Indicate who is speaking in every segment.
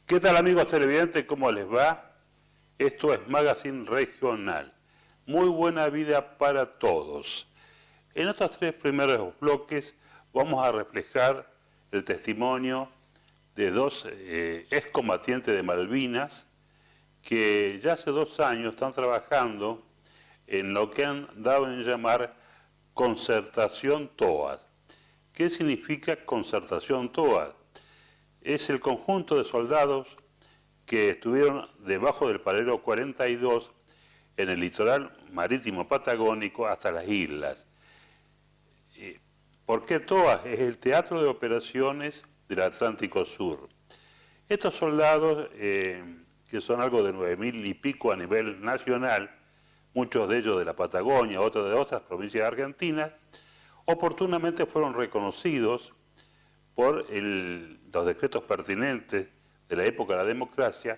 Speaker 1: ¿Qué tal, amigos televidentes? ¿Cómo les va? Esto es Magazine Regional. Muy buena vida para todos. En estos tres primeros bloques vamos a reflejar el testimonio de dos excombatientes de Malvinas que ya hace 2 años están trabajando en lo que han dado en llamar Concertación TOAS. ¿Qué significa Concertación TOAS? Es el conjunto de soldados que estuvieron debajo del paralelo 42 en el litoral marítimo patagónico hasta las islas. ¿Por qué TOAS? Es el Teatro de Operaciones del Atlántico Sur. Estos soldados, que son algo de 9.000 y pico a nivel nacional, muchos de ellos de la Patagonia, otros de otras provincias argentinas, oportunamente fueron reconocidos por los decretos pertinentes de la época de la democracia,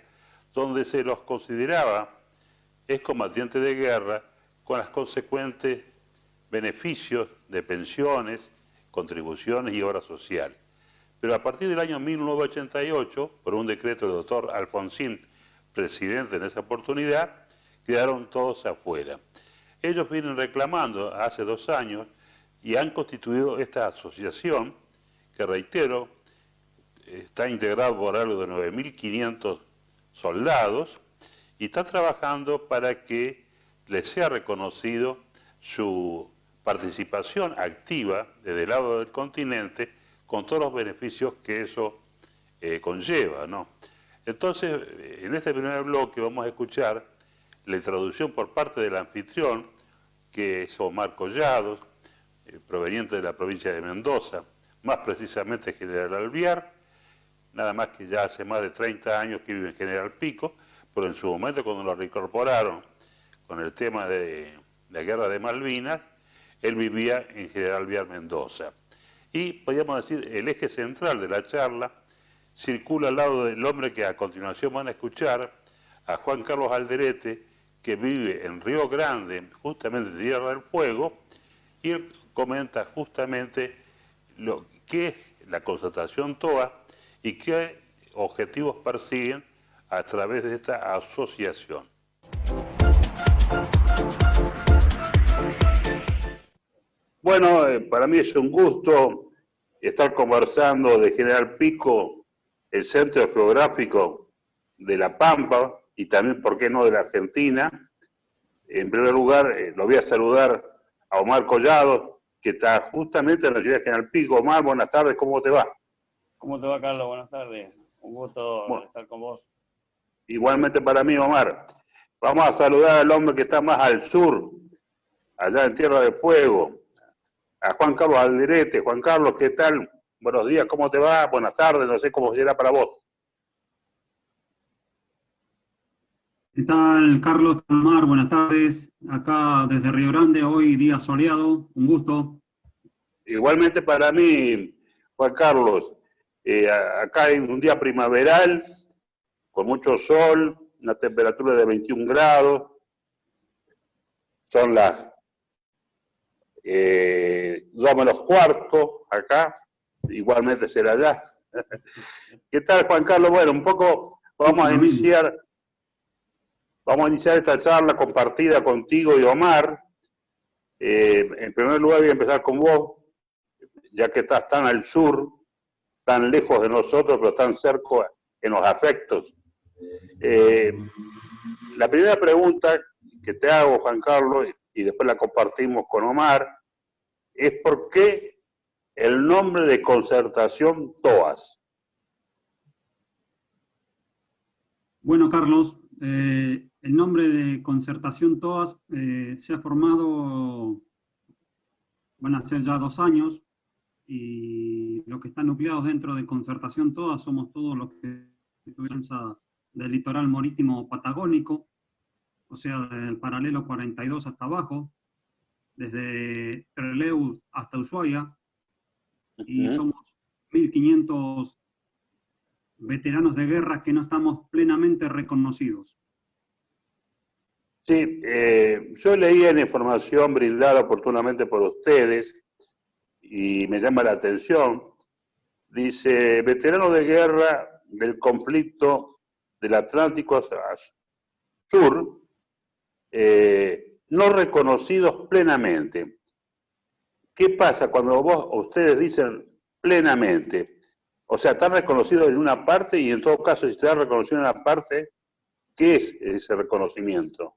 Speaker 1: donde se los consideraba excombatientes de guerra con los consecuentes beneficios de pensiones, contribuciones y obra social. Pero a partir del año 1988, por un decreto del doctor Alfonsín, presidente en esa oportunidad, quedaron todos afuera. Ellos vienen reclamando hace 2 años y han constituido esta asociación que, reitero, está integrado por algo de 9.500 soldados y está trabajando para que les sea reconocido su participación activa desde el lado del continente con todos los beneficios que eso conlleva, ¿no? Entonces, en este primer bloque vamos a escuchar la introducción por parte del anfitrión, que es Omar Collados, proveniente de la provincia de Mendoza, más precisamente General Alvear, nada más que ya hace más de 30 años que vive en General Pico, pero en su momento cuando lo reincorporaron con el tema de la guerra de Malvinas, él vivía en General Alvear, Mendoza. Y podríamos decir, el eje central de la charla circula al lado del hombre que a continuación van a escuchar, a Juan Carlos Alderete, que vive en Río Grande, justamente en Tierra del Fuego, y él comenta justamente qué es la Concertación TOAS y qué objetivos persiguen a través de esta asociación. Bueno, para mí es un gusto estar conversando de General Pico, el centro geográfico de La Pampa y también, ¿por qué no?, de la Argentina. En primer lugar, lo voy a saludar a Omar Collado, que está justamente en la ciudad de General Pico. Omar, buenas tardes, ¿cómo te va?
Speaker 2: ¿Cómo te va, Carlos? Buenas tardes. Un gusto estar con vos.
Speaker 1: Igualmente para mí, Omar. Vamos a saludar al hombre que está más al sur, allá en Tierra del Fuego, a Juan Carlos Alderete. Juan Carlos, ¿qué tal? Buenos días, ¿cómo te va? Buenas tardes, no sé cómo será para vos.
Speaker 3: ¿Qué tal, Carlos? Omar, buenas tardes. Acá desde Río Grande, hoy día soleado, un gusto.
Speaker 1: Igualmente para mí, Juan Carlos, acá hay un día primaveral, con mucho sol, una temperatura de 21 grados, son las 2:45 acá, igualmente será allá. ¿Qué tal, Juan Carlos? Bueno, un poco vamos a iniciar esta charla compartida contigo y Omar. En primer lugar voy a empezar con vos, ya que estás tan al sur, tan lejos de nosotros, pero tan cerca en los afectos. La primera pregunta que te hago, Juan Carlos, y después la compartimos con Omar, es ¿por qué el nombre de Concertación TOAS?
Speaker 3: Bueno, Carlos, El nombre de Concertación TOAS se ha formado, van a ser ya 2 años, y los que están nucleados dentro de Concertación TOAS somos todos los que piensan del litoral marítimo patagónico, o sea, del paralelo 42 hasta abajo, desde Trelew hasta Ushuaia, y somos 1.500 veteranos de guerra que no estamos plenamente reconocidos.
Speaker 1: Sí, yo leí en información brindada oportunamente por ustedes y me llama la atención. Dice, veteranos de guerra del conflicto del Atlántico Sur, no reconocidos plenamente. ¿Qué pasa cuando ustedes dicen plenamente? O sea, están reconocidos en una parte y en todo caso, si están reconocidos en una parte, ¿qué es ese reconocimiento?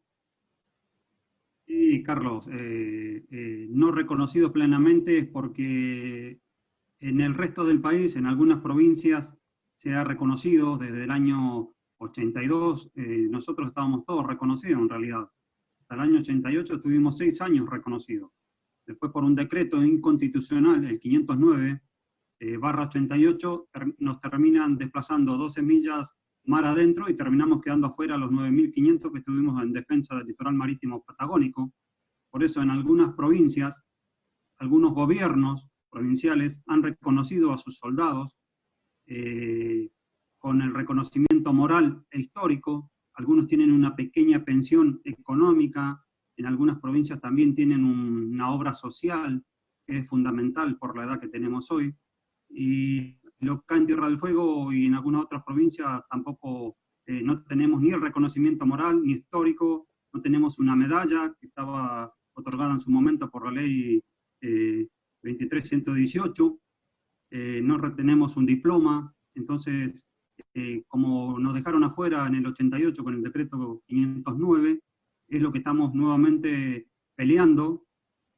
Speaker 3: Sí, Carlos, no reconocidos plenamente es porque en el resto del país, en algunas provincias, se ha reconocido desde el año 82, nosotros estábamos todos reconocidos en realidad. Hasta el año 88 tuvimos 6 años reconocidos. Después por un decreto inconstitucional, el 509/88, nos terminan desplazando 12 millas mar adentro y terminamos quedando afuera los 9.500 que estuvimos en defensa del litoral marítimo patagónico. Por eso en algunas provincias, algunos gobiernos provinciales han reconocido a sus soldados con el reconocimiento moral e histórico. Algunos tienen una pequeña pensión económica, en algunas provincias también tienen una obra social que es fundamental por la edad que tenemos hoy. Y acá en Tierra del Fuego y en algunas otras provincias tampoco no tenemos ni el reconocimiento moral ni histórico, no tenemos una medalla que estaba otorgada en su momento por la ley 23118, no tenemos un diploma. Entonces, como nos dejaron afuera en el 88 con el decreto 509, es lo que estamos nuevamente peleando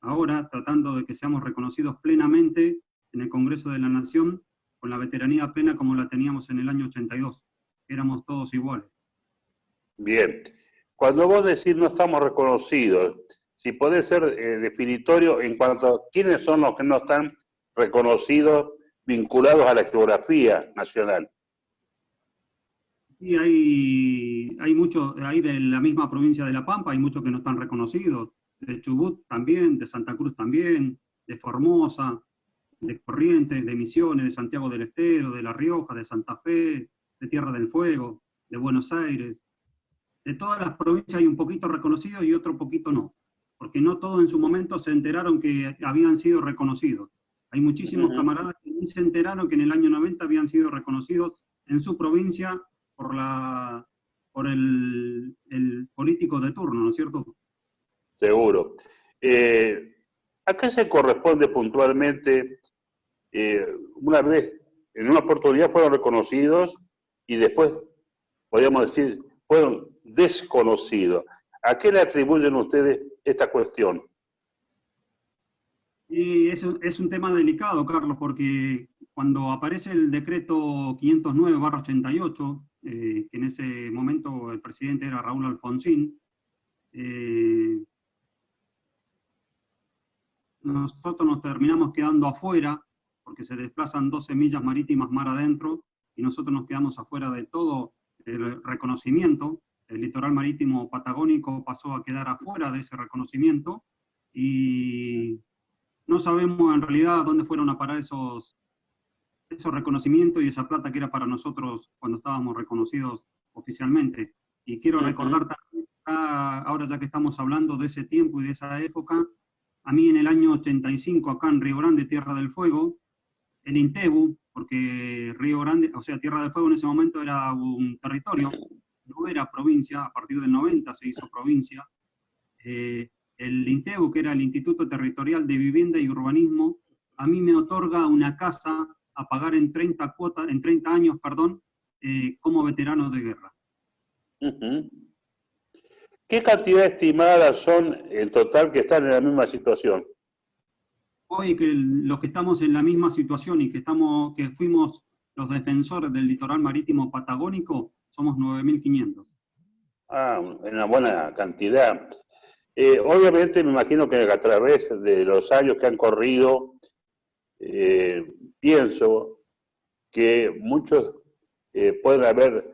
Speaker 3: ahora, tratando de que seamos reconocidos plenamente en el Congreso de la Nación, con la veteranía plena como la teníamos en el año 82. Éramos todos iguales.
Speaker 1: Bien. Cuando vos decís no estamos reconocidos, si podés ser definitorio en cuanto a quiénes son los que no están reconocidos vinculados a la geografía nacional.
Speaker 3: Y hay muchos, hay de la misma provincia de La Pampa, hay muchos que no están reconocidos, de Chubut también, de Santa Cruz también, de Formosa, de Corrientes, de Misiones, de Santiago del Estero, de La Rioja, de Santa Fe, de Tierra del Fuego, de Buenos Aires. De todas las provincias hay un poquito reconocidos y otro poquito no, porque no todos en su momento se enteraron que habían sido reconocidos. Hay muchísimos camaradas que ni se enteraron que en el año 90 habían sido reconocidos en su provincia por el político de turno, ¿no es cierto?
Speaker 1: Seguro. ¿A qué se corresponde puntualmente? Una vez, en una oportunidad fueron reconocidos y después, podríamos decir, fueron desconocidos. ¿A qué le atribuyen ustedes esta cuestión?
Speaker 3: Y eso es un tema delicado, Carlos, porque cuando aparece el decreto 509/88, que en ese momento el presidente era Raúl Alfonsín, nosotros nos terminamos quedando afuera, porque se desplazan 12 millas marítimas mar adentro, y nosotros nos quedamos afuera de todo el reconocimiento. El litoral marítimo patagónico pasó a quedar afuera de ese reconocimiento, y no sabemos en realidad dónde fueron a parar esos reconocimientos y esa plata que era para nosotros cuando estábamos reconocidos oficialmente. Y quiero recordar también, ahora ya que estamos hablando de ese tiempo y de esa época, a mí en el año 85, acá en Río Grande, Tierra del Fuego, el INTEBU, porque Río Grande, o sea, Tierra del Fuego en ese momento era un territorio, no era provincia, a partir del 90 se hizo provincia. El INTEBU, que era el Instituto Territorial de Vivienda y Urbanismo, a mí me otorga una casa a pagar en 30 años, como veterano de guerra.
Speaker 1: ¿Qué cantidad estimada son en total que están en la misma situación?
Speaker 3: Hoy que los que estamos en la misma situación y que fuimos los defensores del litoral marítimo patagónico, somos 9.500.
Speaker 1: Una buena cantidad. Obviamente me imagino que a través de los años que han corrido, pienso que muchos pueden haber,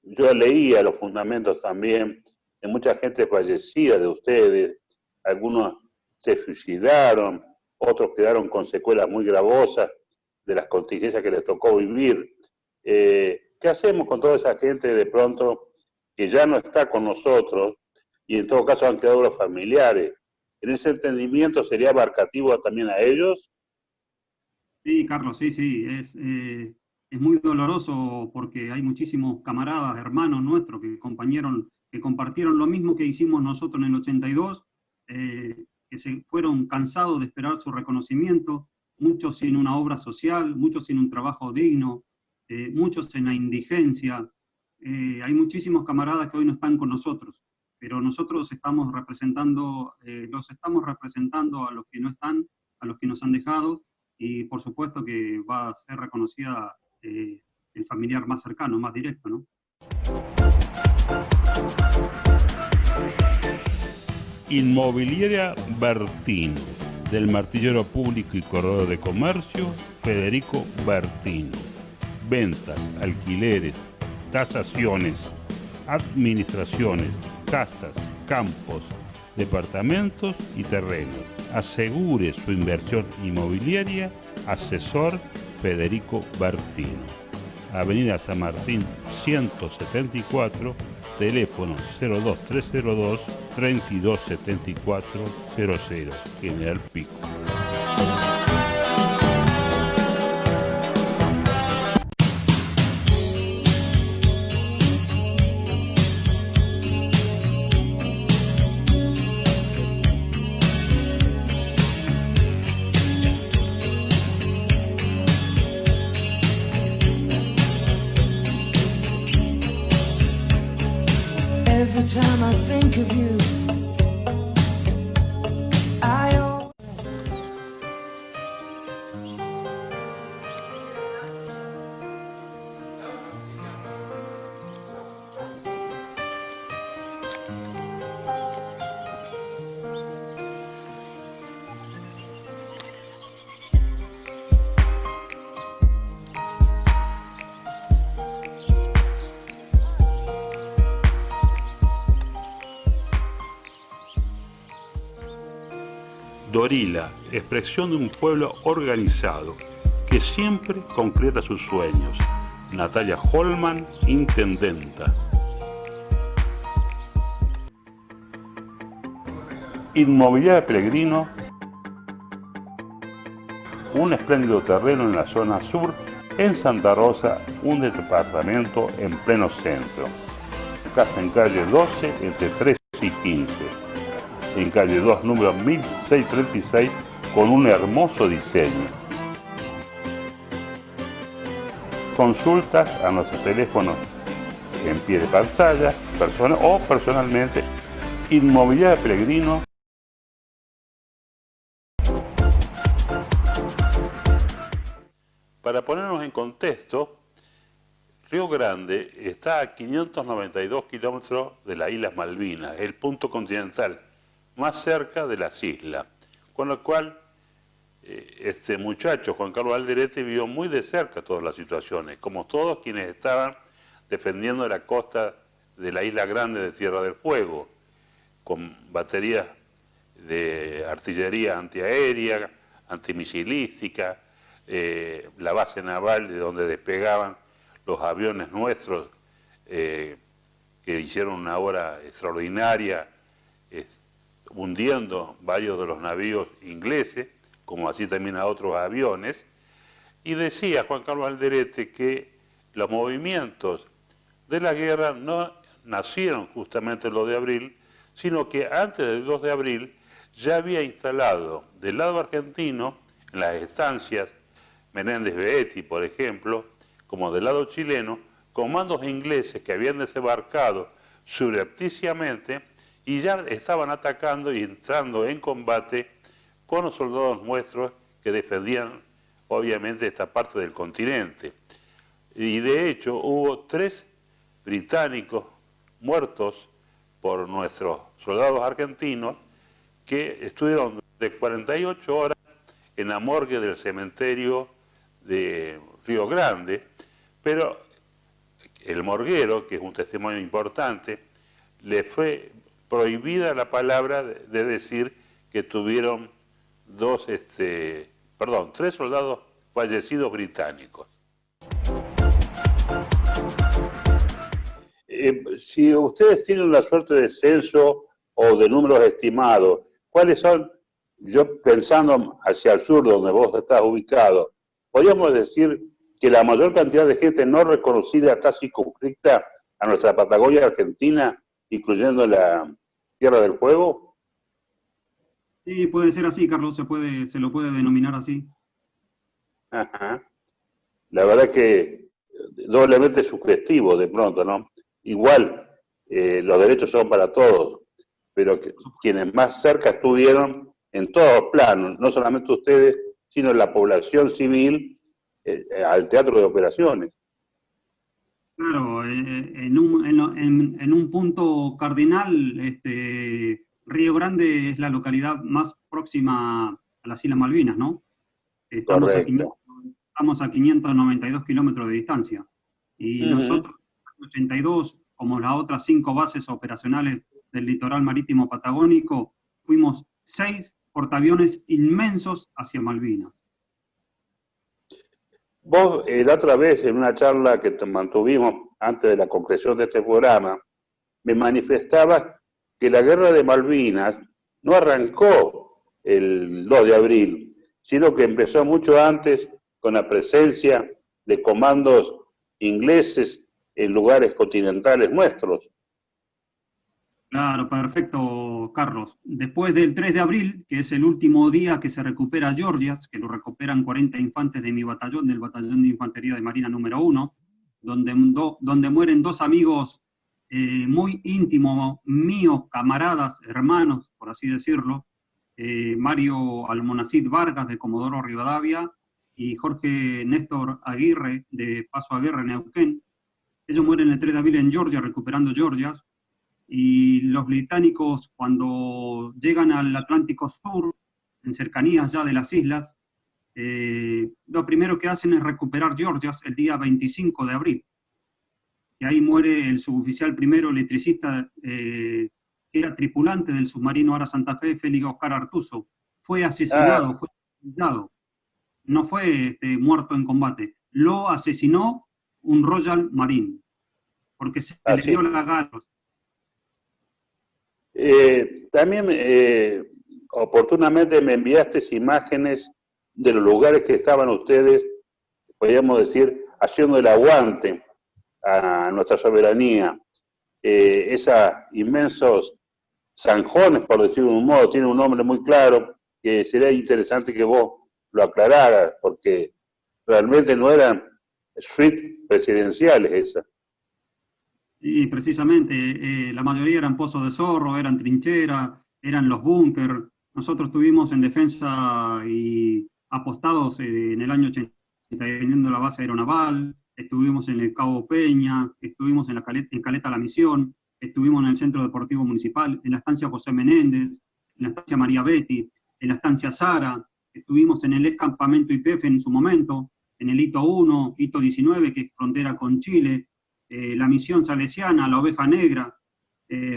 Speaker 1: yo leía los fundamentos también de mucha gente fallecida de ustedes, algunos se suicidaron, otros quedaron con secuelas muy gravosas de las contingencias que les tocó vivir. ¿Qué hacemos con toda esa gente de pronto que ya no está con nosotros y en todo caso han quedado los familiares? ¿En ese entendimiento sería abarcativo también a ellos?
Speaker 3: Sí, Carlos, sí, sí, es muy doloroso porque hay muchísimos camaradas, hermanos nuestros que compartieron lo mismo que hicimos nosotros en el 82, que se fueron cansados de esperar su reconocimiento, muchos sin una obra social, muchos sin un trabajo digno, muchos en la indigencia. Hay muchísimos camaradas que hoy no están con nosotros, pero nosotros los estamos representando a los que no están, a los que nos han dejado, y por supuesto que va a ser reconocida el familiar más cercano, más directo, ¿no?
Speaker 4: Inmobiliaria Bertino, del martillero público y corredor de comercio Federico Bertino. Ventas, alquileres, tasaciones, administraciones, casas, campos, departamentos y terrenos. Asegure su inversión inmobiliaria, asesor Federico Bertino. Avenida San Martín 174, teléfono 02302 327400, General Pico.
Speaker 5: Every time I think of you,
Speaker 4: Dorila, expresión de un pueblo organizado que siempre concreta sus sueños. Natalia Holman, intendenta. Inmobiliaria Pellegrino, un espléndido terreno en la zona sur, en Santa Rosa, un departamento en pleno centro. Casa en calle 12, entre 13 y 15. En calle 2, número 1636, con un hermoso diseño. Consultas a nuestros teléfonos en pie de pantalla, o personalmente. Inmobiliaria Pellegrino. Para ponernos en contexto, Río Grande está a 592 kilómetros de las Islas Malvinas, el punto continental más cerca de las islas, con lo cual este muchacho, Juan Carlos Alderete, vio muy de cerca todas las situaciones, como todos quienes estaban defendiendo la costa de la Isla Grande de Tierra del Fuego, con baterías de artillería antiaérea, antimisilística, la base naval de donde despegaban los aviones nuestros, que hicieron una obra extraordinaria, hundiendo varios de los navíos ingleses, como así también a otros aviones. Y decía Juan Carlos Alderete que los movimientos de la guerra no nacieron justamente el 2 de abril, sino que antes del 2 de abril ya había instalado del lado argentino, en las estancias Menéndez Beetti, por ejemplo, como del lado chileno, comandos ingleses que habían desembarcado subrepticiamente y ya estaban atacando y entrando en combate con los soldados nuestros que defendían obviamente esta parte del continente. Y de hecho hubo 3 británicos
Speaker 1: muertos por nuestros soldados argentinos que estuvieron de 48 horas en la morgue del cementerio de Río Grande, pero el morguero, que es un testimonio importante, le fue prohibida la palabra de decir que tuvieron tres soldados fallecidos británicos. Si ustedes tienen la suerte de censo o de números estimados, ¿cuáles son? Yo pensando hacia el sur, donde vos estás ubicado, podríamos decir que la mayor cantidad de gente no reconocida está circunscrita a nuestra Patagonia Argentina, incluyendo la Tierra del Fuego.
Speaker 3: Sí, puede ser así, Carlos, se lo puede denominar así.
Speaker 1: Ajá. La verdad que doblemente sugestivo de pronto, ¿no? Igual, los derechos son para todos, pero quienes más cerca estuvieron en todos los planos, no solamente ustedes, sino la población civil, al teatro de operaciones.
Speaker 3: Claro, en un punto cardinal, Río Grande es la localidad más próxima a las Islas Malvinas, ¿no? Estamos a 592 kilómetros de distancia. Y nosotros, 82, como las otras 5 bases operacionales del litoral marítimo patagónico, fuimos 6 portaaviones inmensos hacia Malvinas.
Speaker 1: Vos, la otra vez, en una charla que mantuvimos antes de la concreción de este programa, me manifestabas que la guerra de Malvinas no arrancó el 2 de abril, sino que empezó mucho antes con la presencia de comandos ingleses en lugares continentales nuestros.
Speaker 3: Claro, perfecto, Carlos. Después del 3 de abril, que es el último día que se recupera Georgias, que lo recuperan 40 infantes de mi batallón, del Batallón de Infantería de Marina número 1, donde mueren 2 amigos muy íntimos míos, camaradas, hermanos, por así decirlo, Mario Almonacid Vargas, de Comodoro Rivadavia, y Jorge Néstor Aguirre, de Paso Aguirre, Neuquén. Ellos mueren el 3 de abril en Georgia, recuperando Georgias. Y los británicos, cuando llegan al Atlántico Sur, en cercanías ya de las islas, lo primero que hacen es recuperar Georgias el día 25 de abril. Y ahí muere el suboficial primero electricista, que era tripulante del submarino Ara Santa Fe, Félix Oscar Artuso. Fue asesinado, fue asesinado. No fue muerto en combate. Lo asesinó un Royal Marine, porque se le dio la gana.
Speaker 1: También oportunamente me enviaste imágenes de los lugares que estaban ustedes, podríamos decir, haciendo el aguante a nuestra soberanía. Esos inmensos zanjones, por decirlo de un modo, tiene un nombre muy claro, que sería interesante que vos lo aclararas, porque realmente no eran suites presidenciales esas.
Speaker 3: Y precisamente, la mayoría eran pozos de zorro, eran trincheras, eran los búnker. Nosotros estuvimos en defensa y apostados en el año 80, defendiendo la base aeronaval, estuvimos en el Cabo Peña, estuvimos en Caleta La Misión, estuvimos en el Centro Deportivo Municipal, en la estancia José Menéndez, en la estancia María Betty, en la estancia Sara, estuvimos en el ex campamento YPF en su momento, en el Hito 1, Hito 19, que es frontera con Chile, la misión salesiana, la Oveja Negra,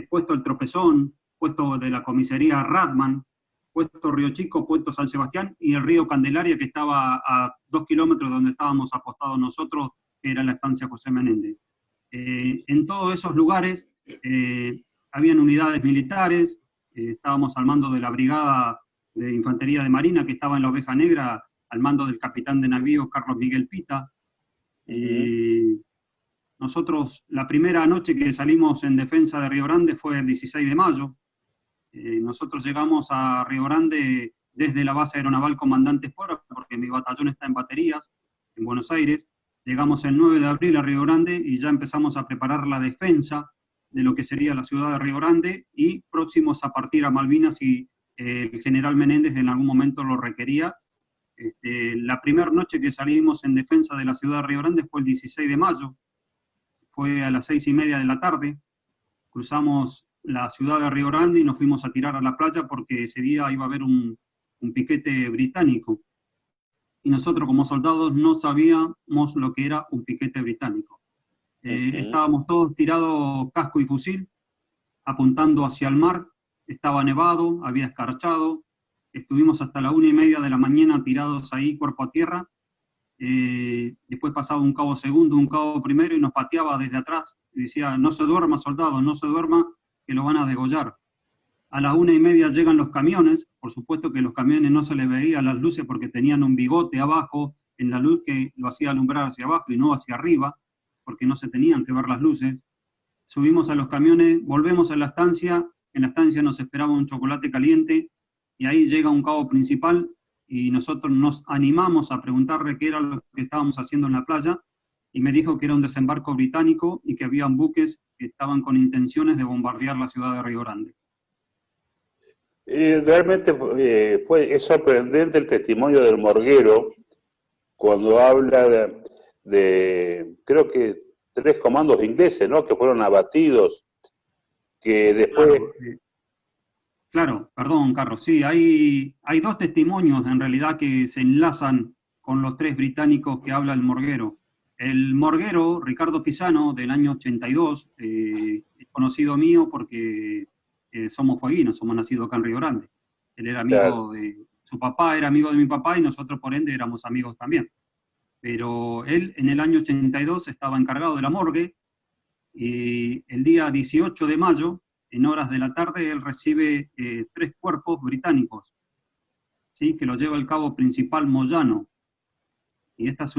Speaker 3: puesto El Tropezón, puesto de la comisaría Radman, puesto Río Chico, puesto San Sebastián, y el río Candelaria, que estaba a 2 kilómetros de donde estábamos apostados nosotros, que era la estancia José Menéndez. En todos esos lugares habían unidades militares, estábamos al mando de la Brigada de Infantería de Marina, que estaba en la Oveja Negra, al mando del capitán de navío Carlos Miguel Pita. Nosotros, la primera noche que salimos en defensa de Río Grande fue el 16 de mayo. Nosotros llegamos a Río Grande desde la base aeronaval Comandante Espora, porque mi batallón está en Baterías, en Buenos Aires. Llegamos el 9 de abril a Río Grande y ya empezamos a preparar la defensa de lo que sería la ciudad de Río Grande, y próximos a partir a Malvinas si el general Menéndez en algún momento lo requería. La primera noche que salimos en defensa de la ciudad de Río Grande fue el 16 de mayo, fue a las 6:30 de la tarde. cruzamos la ciudad de Río Grande y nos fuimos a tirar a la playa porque ese día iba a haber un piquete británico. Y nosotros como soldados no sabíamos lo que era un piquete británico. Estábamos todos tirados casco y fusil, apuntando hacia el mar, estaba nevado, había escarchado, estuvimos hasta la 1:30 de la mañana tirados ahí cuerpo a tierra, después pasaba un cabo segundo, un cabo primero y nos pateaba desde atrás y decía, no se duerma soldado, no se duerma que lo van a degollar. A las 1:30 llegan los camiones, por supuesto que los camiones no se les veían las luces porque tenían un bigote abajo en la luz que lo hacía alumbrar hacia abajo y no hacia arriba, porque no se tenían que ver las luces. Subimos a los camiones, volvemos a la estancia, en la estancia nos esperaba un chocolate caliente, y ahí llega un cabo principal, y nosotros nos animamos a preguntarle qué era lo que estábamos haciendo en la playa, y me dijo que era un desembarco británico y que habían buques que estaban con intenciones de bombardear la ciudad de Río Grande.
Speaker 4: Realmente es sorprendente el testimonio del morguero cuando habla de creo que 3 comandos ingleses, ¿no?, que fueron abatidos, que después...
Speaker 3: Claro, perdón, Carlos, sí, hay 2 testimonios en realidad que se enlazan con los 3 británicos que habla el morguero. El morguero, Ricardo Pisano, del año 82, es conocido mío porque somos fueguinos, somos nacidos acá en Río Grande. Él era amigo de su papá, era amigo de mi papá y nosotros por ende éramos amigos también. Pero él en el año 82 estaba encargado de la morgue y el día 18 de mayo, en horas de la tarde, él recibe 3 cuerpos británicos, ¿sí?, que lo lleva el cabo principal Moyano. Y esta es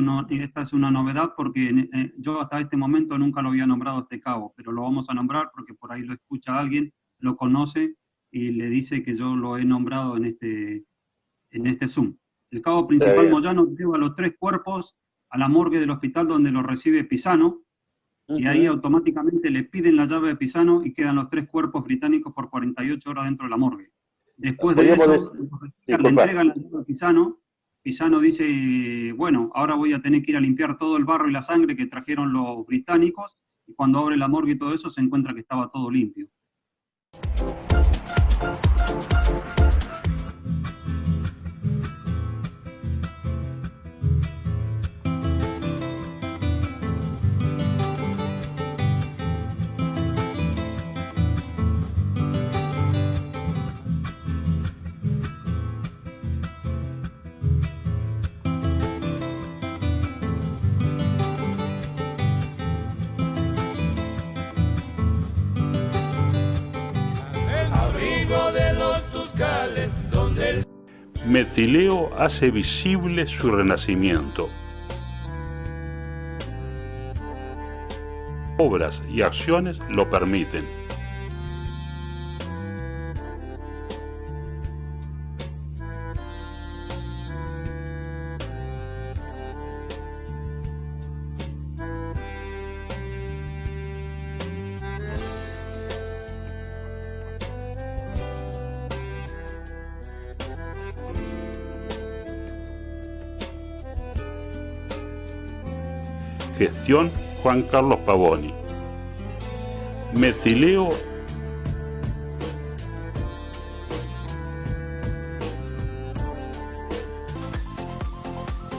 Speaker 3: una novedad porque yo hasta este momento nunca lo había nombrado este cabo, pero lo vamos a nombrar porque por ahí lo escucha alguien, lo conoce y le dice que yo lo he nombrado en este Zoom. El cabo principal Moyano lleva los 3 cuerpos a la morgue del hospital donde lo recibe Pisano, y ahí automáticamente le piden la llave de Pisano y quedan los 3 cuerpos británicos por 48 horas dentro de la morgue. Después de eso, le entregan la llave a Pisano. Pisano dice, bueno, ahora voy a tener que ir a limpiar todo el barro y la sangre que trajeron los británicos, y cuando abre la morgue y todo eso se encuentra que estaba todo limpio.
Speaker 1: Metileo hace visible su renacimiento. Obras y acciones lo permiten. Gestión Juan Carlos Pavoni. Metileo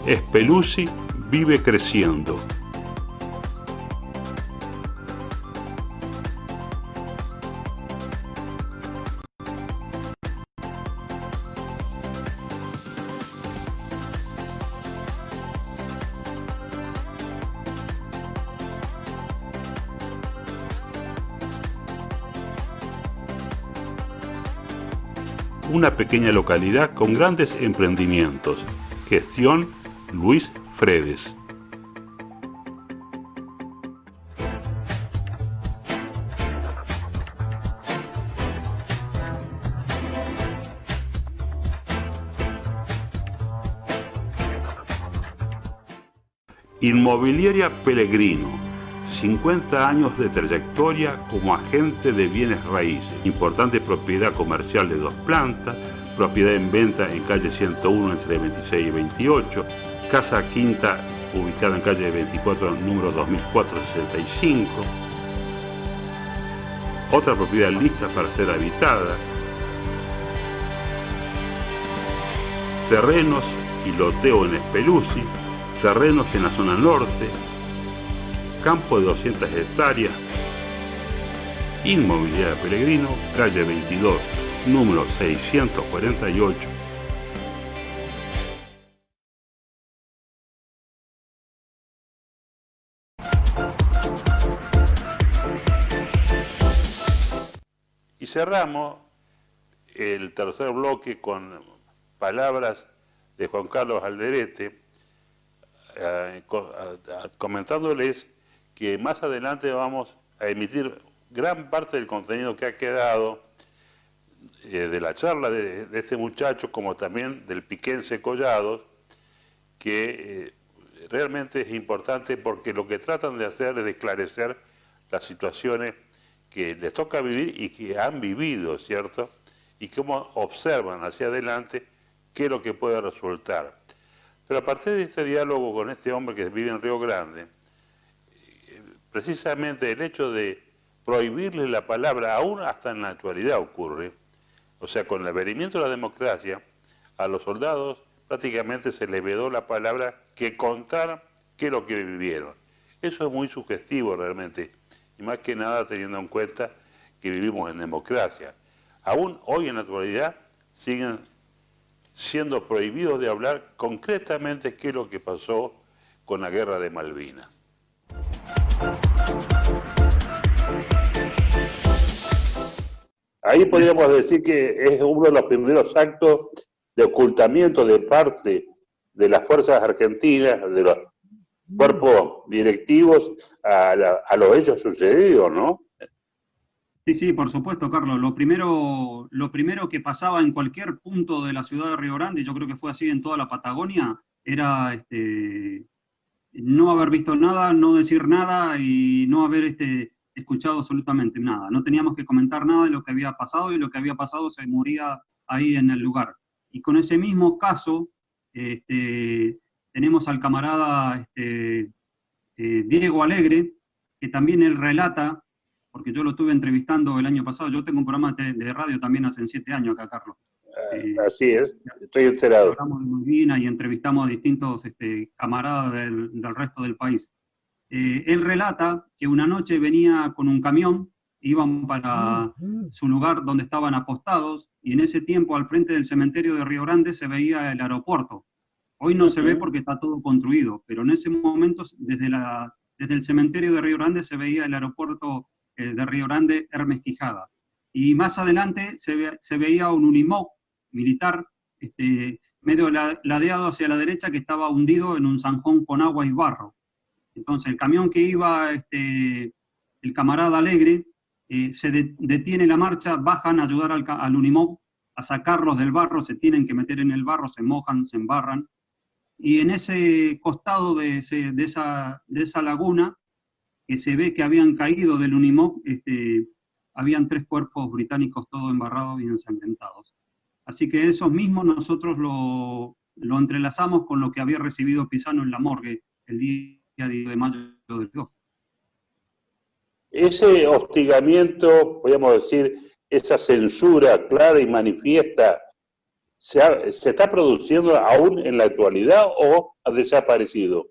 Speaker 1: Speluzzi vive creciendo. Una pequeña localidad con grandes emprendimientos. Gestión Luis Fredes. Inmobiliaria Pellegrino. 50 años de trayectoria como agente de bienes raíces, importante propiedad comercial de 2 plantas, propiedad en venta en calle 101 entre 26 y 28, casa quinta ubicada en calle 24, número 2465. otra propiedad lista para ser habitada, terrenos y loteo en Espeluzzi, terrenos en la zona norte, campo de 200 hectáreas, inmobiliaria Pellegrino, calle 22, número 648. Y cerramos el tercer bloque con palabras de Juan Carlos Alderete, comentándoles que más adelante vamos a emitir gran parte del contenido que ha quedado de la charla de este muchacho, como también del piquense Collados, que realmente es importante porque lo que tratan de hacer es de esclarecer las situaciones que les toca vivir y que han vivido, ¿cierto? Y cómo observan hacia adelante qué es lo que puede resultar. Pero a partir de este diálogo con este hombre que vive en Río Grande, precisamente el hecho de prohibirle la palabra, aún hasta en la actualidad ocurre, o sea, con el advenimiento de la democracia, a los soldados prácticamente se les vedó la palabra que contar qué es lo que vivieron. Eso es muy sugestivo realmente, y más que nada teniendo en cuenta que vivimos en democracia. Aún hoy en la actualidad siguen siendo prohibidos de hablar concretamente qué es lo que pasó con la guerra de Malvinas.
Speaker 4: Ahí podríamos decir que es uno de los primeros actos de ocultamiento de parte de las fuerzas argentinas, de los cuerpos directivos a los hechos sucedidos, ¿no?
Speaker 3: Sí, por supuesto, Carlos. Lo primero que pasaba en cualquier punto de la ciudad de Río Grande, y yo creo que fue así en toda la Patagonia, era no haber visto nada, no decir nada y no haber escuchado absolutamente nada. No teníamos que comentar nada de lo que había pasado, y lo que había pasado se moría ahí en el lugar. Y con ese mismo caso, tenemos al camarada Diego Alegre, que también él relata, porque yo lo estuve entrevistando el año pasado. Yo tengo un programa de radio también hace 7 años acá, Carlos.
Speaker 4: Así es, estoy enterado.
Speaker 3: Hablamos de Malvinas y entrevistamos a distintos camaradas del resto del país. Él relata que una noche venía con un camión, iban para su lugar donde estaban apostados, y en ese tiempo al frente del cementerio de Río Grande se veía el aeropuerto. Hoy no se ve porque está todo construido, pero en ese momento desde el cementerio de Río Grande se veía el aeropuerto de Río Grande, Hermes Quijada. Y más adelante se veía un Unimog militar, medio ladeado hacia la derecha, que estaba hundido en un zanjón con agua y barro. Entonces el camión que iba el camarada Alegre, se detiene la marcha, bajan a ayudar al Unimog a sacarlos del barro, se tienen que meter en el barro, se mojan, se embarran. Y en ese costado de esa laguna, que se ve que habían caído del Unimog, habían 3 cuerpos británicos todos embarrados y ensangrentados. Así que esos mismos nosotros lo entrelazamos con lo que había recibido Pisano en la morgue el día 10 de mayo del 2.
Speaker 4: Ese hostigamiento, podríamos decir, esa censura clara y manifiesta, ¿se está produciendo aún en la actualidad o ha desaparecido?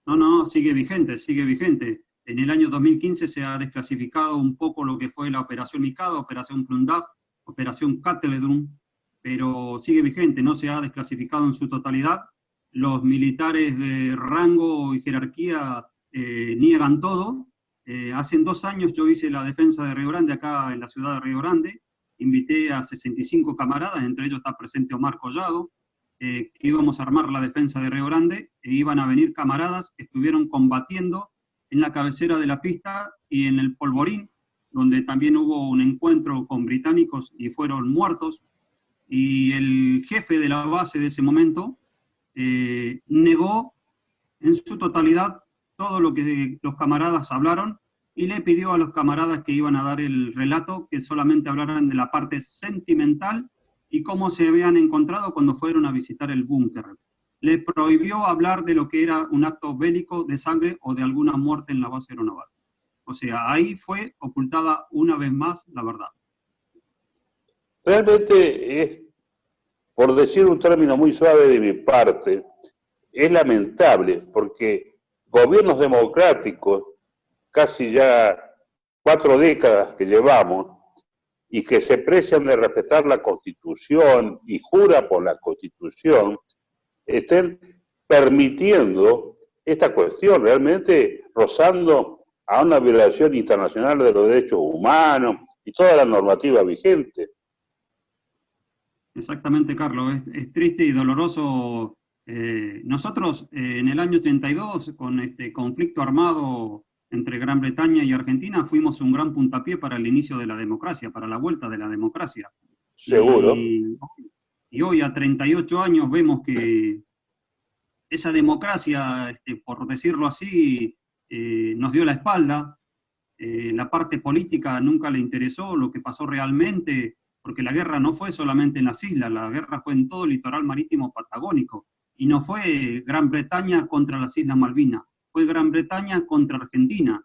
Speaker 3: No, sigue vigente, sigue vigente. En el año 2015 se ha desclasificado un poco lo que fue la Operación Mikado, Operación Plundab, Operación Katteledrum, pero sigue vigente, no se ha desclasificado en su totalidad. Los militares de rango y jerarquía niegan todo. Hace 2 años yo hice la defensa de Río Grande acá en la ciudad de Río Grande, invité a 65 camaradas, entre ellos está presente Omar Collado, que íbamos a armar la defensa de Río Grande, e iban a venir camaradas que estuvieron combatiendo en la cabecera de la pista y en el Polvorín, donde también hubo un encuentro con británicos y fueron muertos, y el jefe de la base de ese momento negó en su totalidad todo lo que los camaradas hablaron, y le pidió a los camaradas que iban a dar el relato que solamente hablaran de la parte sentimental y cómo se habían encontrado cuando fueron a visitar el búnker. Le prohibió hablar de lo que era un acto bélico de sangre o de alguna muerte en la base aeronaval. O sea, ahí fue ocultada una vez más la verdad.
Speaker 1: Realmente es, por decir un término muy suave de mi parte, es lamentable porque gobiernos democráticos, casi ya 4 décadas que llevamos, y que se precian de respetar la Constitución y jura por la Constitución, estén permitiendo esta cuestión, realmente rozando a una violación internacional de los derechos humanos y toda la normativa vigente.
Speaker 3: Exactamente, Carlos, es triste y doloroso. Nosotros en el año 82, con este conflicto armado entre Gran Bretaña y Argentina, fuimos un gran puntapié para el inicio de la democracia, para la vuelta de la democracia.
Speaker 1: Seguro.
Speaker 3: Y hoy, a 38 años, vemos que esa democracia, por decirlo así, nos dio la espalda. La parte política nunca le interesó lo que pasó realmente, porque la guerra no fue solamente en las islas, la guerra fue en todo el litoral marítimo patagónico, y no fue Gran Bretaña contra las Islas Malvinas, fue Gran Bretaña contra Argentina.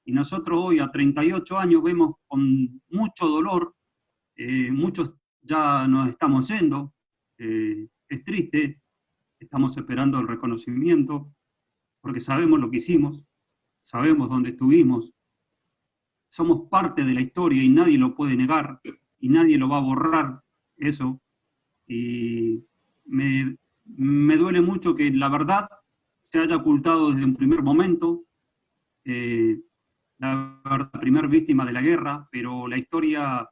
Speaker 3: Y nosotros hoy, a 38 años, vemos con mucho dolor, muchos ya nos estamos yendo, es triste, estamos esperando el reconocimiento, porque sabemos lo que hicimos, sabemos dónde estuvimos, somos parte de la historia y nadie lo puede negar, y nadie lo va a borrar, eso. Y me duele mucho que la verdad se haya ocultado desde un primer momento, la primera víctima de la guerra, pero la historia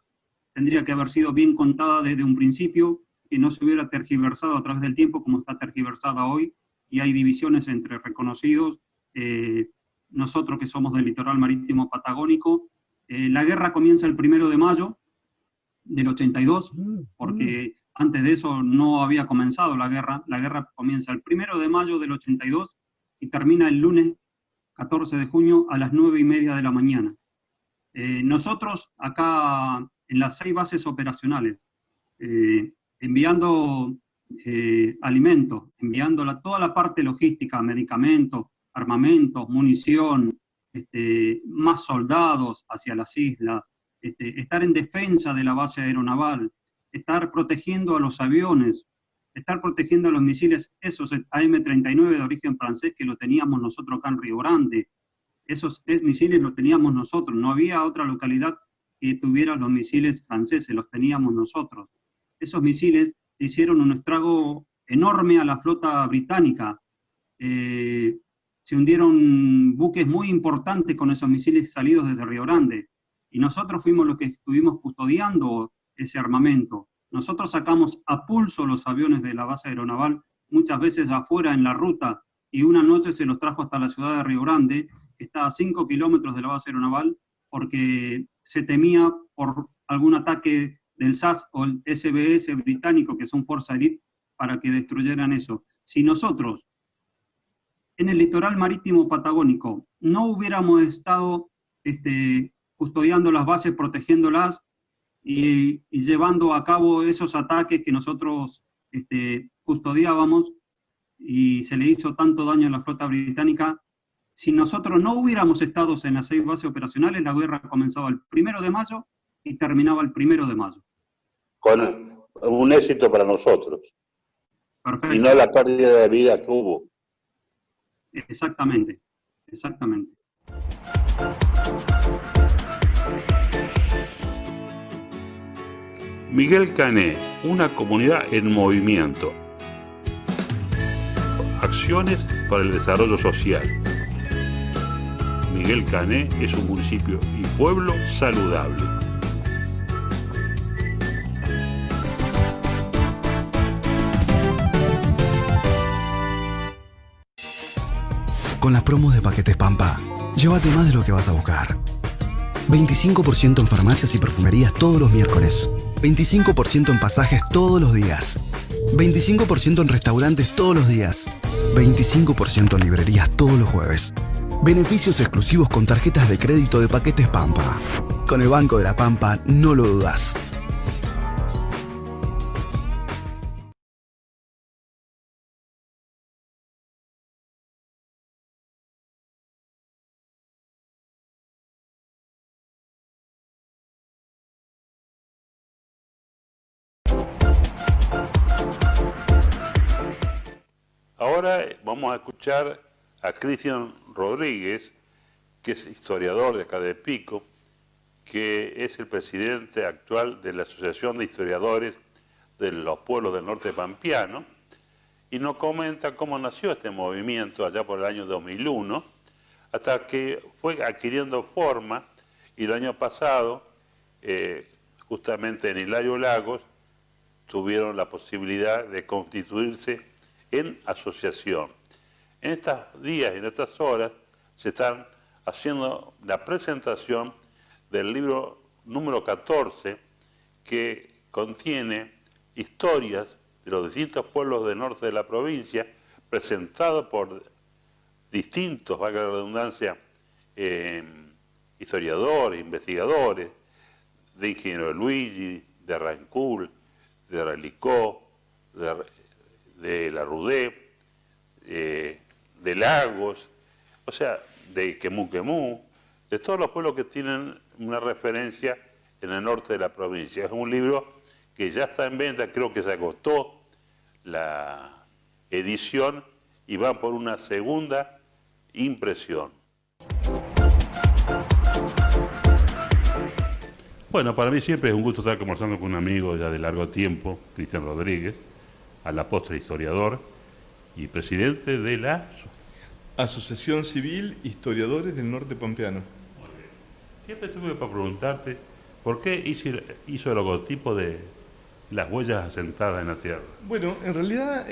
Speaker 3: tendría que haber sido bien contada desde un principio, que no se hubiera tergiversado a través del tiempo como está tergiversada hoy, y hay divisiones entre reconocidos, nosotros que somos del litoral marítimo patagónico. La guerra comienza el 1 de mayo del 82, porque antes de eso no había comenzado la guerra comienza el 1 de mayo del 82 y termina el lunes 14 de junio a las 9:30 de la mañana. Nosotros acá en las 6 bases operacionales, enviando alimentos, enviando toda la parte logística, medicamentos, armamentos, munición, más soldados hacia las islas, estar en defensa de la base aeronaval, estar protegiendo a los aviones, estar protegiendo a los misiles, esos AM-39 de origen francés que lo teníamos nosotros acá en Río Grande. Esos misiles los teníamos nosotros, no había otra localidad que tuviera los misiles franceses, los teníamos nosotros. Esos misiles hicieron un estrago enorme a la flota británica. Se hundieron buques muy importantes con esos misiles salidos desde Río Grande. Y nosotros fuimos los que estuvimos custodiando ese armamento. Nosotros sacamos a pulso los aviones de la base aeronaval, muchas veces afuera en la ruta, y una noche se los trajo hasta la ciudad de Río Grande, que está a 5 kilómetros de la base aeronaval, porque se temía por algún ataque del SAS o el SBS británico, que son Fuerza Elite, para que destruyeran eso. Si nosotros, en el litoral marítimo patagónico, no hubiéramos estado custodiando las bases, protegiéndolas y llevando a cabo esos ataques que nosotros custodiábamos, y se le hizo tanto daño a la flota británica, si nosotros no hubiéramos estado en las 6 bases operacionales, la guerra comenzaba el 1 de mayo y terminaba el 1 de mayo.
Speaker 1: Con un éxito para nosotros.
Speaker 3: Perfecto.
Speaker 1: Y no la pérdida de vida que hubo.
Speaker 3: Exactamente, exactamente.
Speaker 4: Miguel Cané, una comunidad en movimiento. Acciones para el desarrollo social. Miguel Cané es un municipio y pueblo saludable.
Speaker 6: Con las promos de Paquetes Pampa, llévate más de lo que vas a buscar. 25% en farmacias y perfumerías todos los miércoles. 25% en pasajes todos los días. 25% en restaurantes todos los días. 25% en librerías todos los jueves. Beneficios exclusivos con tarjetas de crédito de Paquetes Pampa. Con el Banco de la Pampa no lo dudas.
Speaker 1: Ahora vamos a escuchar a Cristian Rodríguez, que es historiador de acá de Pico, que es el presidente actual de la Asociación de Historiadores de los Pueblos del Norte Pampeano, y nos comenta cómo nació este movimiento allá por el año 2001, hasta que fue adquiriendo forma, y el año pasado, justamente en Hilario Lagos, tuvieron la posibilidad de constituirse en asociación. En estos días, en estas horas, se están haciendo la presentación del libro número 14, que contiene historias de los distintos pueblos del norte de la provincia, presentado por distintos, valga la redundancia, historiadores, investigadores, de Ingeniero Luigi, de Rancul, de Relicó, de La Rudé, de Lagos, o sea, de Quemú, de todos los pueblos que tienen una referencia en el norte de la provincia. Es un libro que ya está en venta, creo que se agotó la edición y van por una segunda impresión. Bueno, para mí siempre es un gusto estar conversando con un amigo ya de largo tiempo, Cristian Rodríguez, a la postre historiador y presidente de la
Speaker 7: Asociación Civil Historiadores del Norte Pampeano.
Speaker 1: Siempre tuve para preguntarte, ¿por qué hizo el logotipo de las huellas asentadas en la tierra?
Speaker 7: Bueno, en realidad,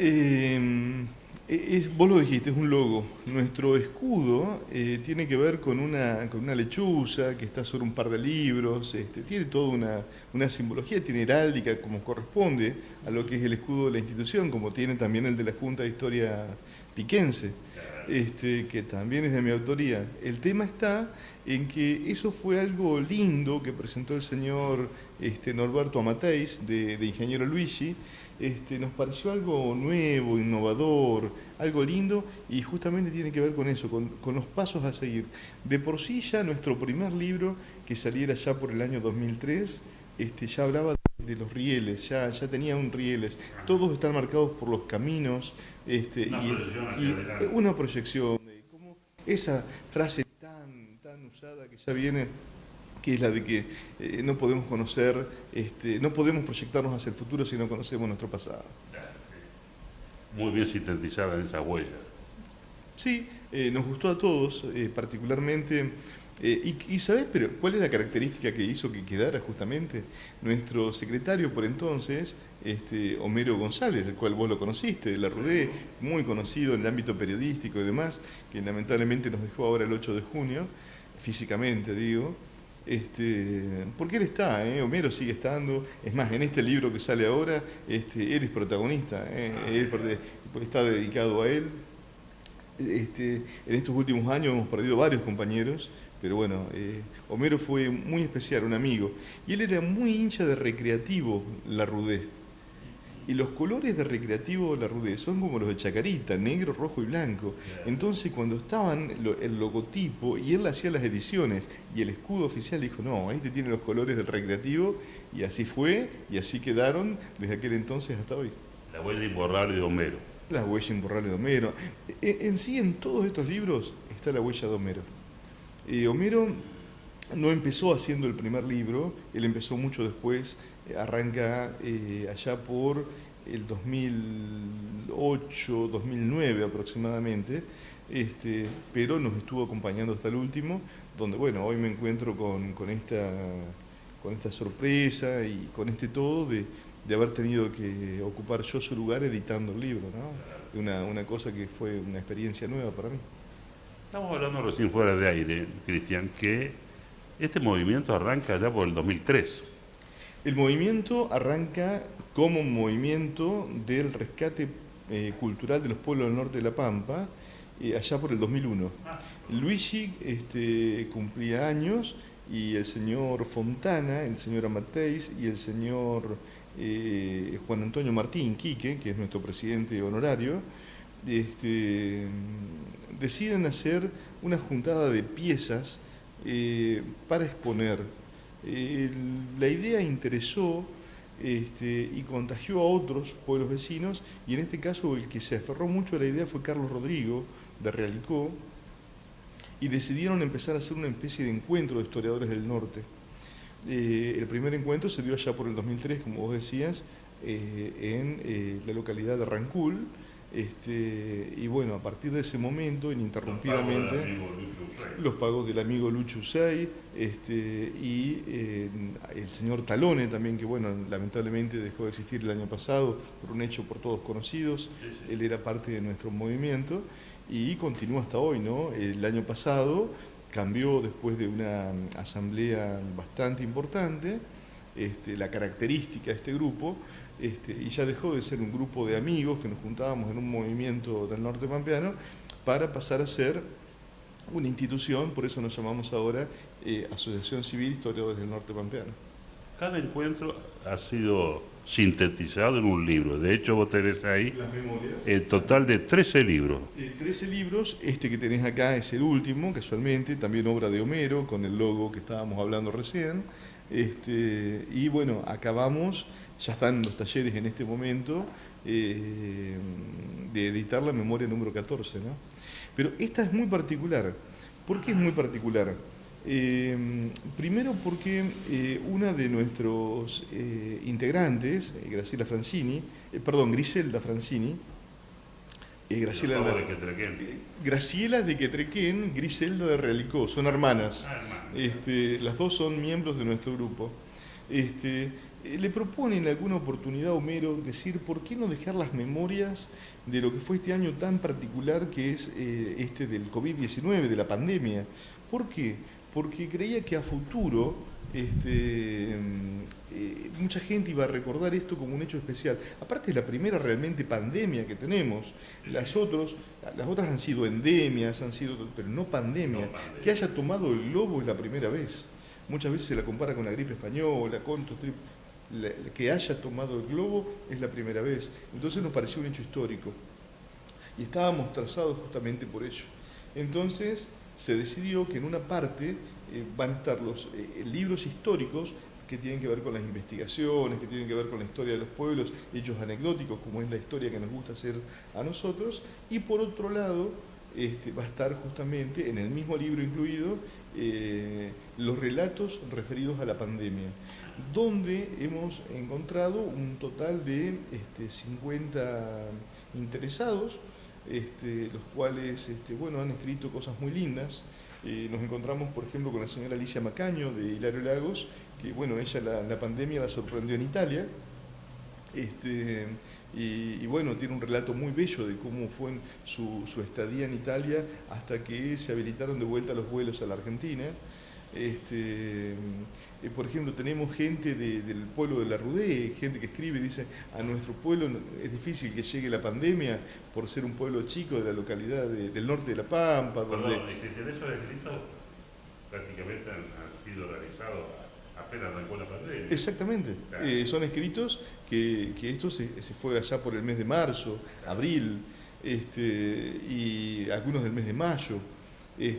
Speaker 7: vos lo dijiste, es un logo. Nuestro escudo tiene que ver con una lechuza que está sobre un par de libros, tiene toda una simbología, tiene heráldica como corresponde a lo que es el escudo de la institución, como tiene también el de la Junta de Historia Piquense. Que también es de mi autoría. El tema está en que eso fue algo lindo que presentó el señor Norberto Amateis, de Ingeniero Luigi. Nos pareció algo nuevo, innovador, algo lindo, y justamente tiene que ver con eso, con los pasos a seguir. De por sí ya nuestro primer libro, que saliera ya por el año 2003, ya hablaba de los rieles, ya tenía un rieles, todos están marcados por los caminos, una proyección, como esa frase tan usada que ya viene, que es la de que no podemos conocer, no podemos proyectarnos hacia el futuro si no conocemos nuestro pasado.
Speaker 1: Muy bien sintetizada en esa huella.
Speaker 7: Sí, nos gustó a todos, particularmente. ¿Y sabés cuál es la característica que hizo que quedara justamente? Nuestro secretario por entonces, Homero González, el cual vos lo conociste, de La Rudé, muy conocido en el ámbito periodístico y demás, que lamentablemente nos dejó ahora el 8 de junio, físicamente digo, porque él está, Homero sigue estando, es más, en este libro que sale ahora, él es protagonista, porque está dedicado a él. En estos últimos años hemos perdido varios compañeros, pero bueno, Homero fue muy especial, un amigo, y él era muy hincha de Recreativo La Rudé. Y los colores de Recreativo La Rudé son como los de Chacarita, negro, rojo y blanco. Entonces cuando estaban el logotipo, y él hacía las ediciones, y el escudo oficial dijo, no, tiene los colores del Recreativo, y así fue, y así quedaron desde aquel entonces hasta hoy.
Speaker 1: La huella imborrable de Homero.
Speaker 7: La huella imborrable de Homero. En sí, en todos estos libros está la huella de Homero. Homero no empezó haciendo el primer libro, él empezó mucho después, arranca allá por el 2008, 2009 aproximadamente, pero nos estuvo acompañando hasta el último, donde bueno, hoy me encuentro con esta sorpresa y con todo de haber tenido que ocupar yo su lugar editando el libro, ¿no? Una cosa que fue una experiencia nueva para mí.
Speaker 1: Estamos hablando recién fuera de aire, Cristian, que este movimiento arranca ya por el 2003.
Speaker 7: El movimiento arranca como movimiento del rescate cultural de los pueblos del norte de La Pampa, allá por el 2001. Luigi cumplía años y el señor Fontana, el señor Amateis y el señor Juan Antonio Martín Quique, que es nuestro presidente honorario, deciden hacer una juntada de piezas para exponer. La idea interesó y contagió a otros pueblos vecinos, y en este caso el que se aferró mucho a la idea fue Carlos Rodrigo, de Realicó, y decidieron empezar a hacer una especie de encuentro de historiadores del norte. El primer encuentro se dio allá por el 2003, como vos decías, en la localidad de Rancul, y bueno, a partir de ese momento, ininterrumpidamente, los pagos del amigo Lucho Usay, y el señor Talone también, que bueno, lamentablemente dejó de existir el año pasado por un hecho por todos conocidos. Él era parte de nuestro movimiento y continúa hasta hoy, ¿no? El año pasado cambió, después de una asamblea bastante importante, la característica de este grupo, y ya dejó de ser un grupo de amigos que nos juntábamos en un movimiento del norte pampeano para pasar a ser una institución. Por eso nos llamamos ahora Asociación Civil Historiadores del Norte Pampeano.
Speaker 1: Cada encuentro ha sido sintetizado en un libro. De hecho, vos tenés ahí
Speaker 7: Las memorias.
Speaker 1: el total de 13 libros.
Speaker 7: 13 libros, este que tenés acá es el último, casualmente, también obra de Homero, con el logo que estábamos hablando recién. Y bueno, acabamos, ya están los talleres en este momento, de editar la memoria número 14, ¿no? Pero esta es muy particular. ¿Por qué es muy particular? Primero porque una de nuestros integrantes, Griselda Francini, Graciela de Quetrequén, Griselda de Realicó, son hermanas. Las dos son miembros de nuestro grupo. Le propone en alguna oportunidad a Homero decir por qué no dejar las memorias de lo que fue este año tan particular que es del COVID-19, de la pandemia. ¿Por qué? Porque creía que a futuro mucha gente iba a recordar esto como un hecho especial. Aparte es la primera realmente pandemia que tenemos. Las otras han sido endemias, pero no pandemia. Que haya tomado el globo es la primera vez. Muchas veces se la compara con la gripe española, que haya tomado el globo es la primera vez. Entonces nos pareció un hecho histórico. Y estábamos trazados justamente por ello. Entonces se decidió que en una parte van a estar los libros históricos que tienen que ver con las investigaciones, que tienen que ver con la historia de los pueblos, hechos anecdóticos, como es la historia que nos gusta hacer a nosotros, y por otro lado va a estar justamente en el mismo libro incluido los relatos referidos a la pandemia, donde hemos encontrado un total de 50 interesados, los cuales han escrito cosas muy lindas. Nos encontramos, por ejemplo, con la señora Alicia Macaño, de Hilario Lagos, que ella la pandemia la sorprendió en Italia, y tiene un relato muy bello de cómo fue su estadía en Italia hasta que se habilitaron de vuelta los vuelos a la Argentina. Por ejemplo, tenemos gente del pueblo de La Rudé, gente que escribe y dice: a nuestro pueblo es difícil que llegue la pandemia por ser un pueblo chico de la localidad del norte de La Pampa.
Speaker 1: Perdón, esos escritos prácticamente han sido realizados apenas arrancó la pandemia.
Speaker 7: Exactamente, claro. Son escritos que esto se fue allá por el mes de marzo, abril, y algunos del mes de mayo. Y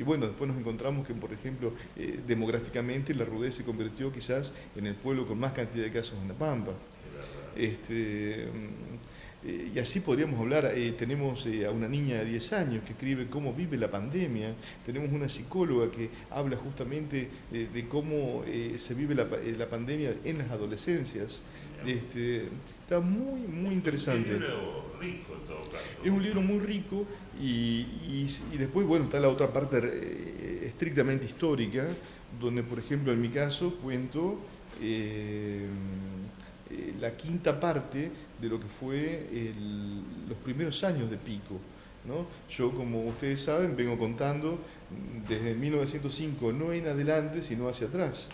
Speaker 7: después nos encontramos que, por ejemplo, demográficamente La Rudé se convirtió quizás en el pueblo con más cantidad de casos en La Pampa. Y así podríamos hablar. Tenemos a una niña de 10 años que escribe cómo vive la pandemia. Tenemos una psicóloga que habla justamente de cómo se vive la pandemia en las adolescencias. Está muy, muy interesante.
Speaker 1: Es un libro rico en todo caso.
Speaker 7: Es un libro muy rico y después, está la otra parte estrictamente histórica, donde, por ejemplo, en mi caso cuento la quinta parte de lo que fue los primeros años de Pico, ¿no? Yo, como ustedes saben, vengo contando desde 1905, no en adelante, sino hacia atrás.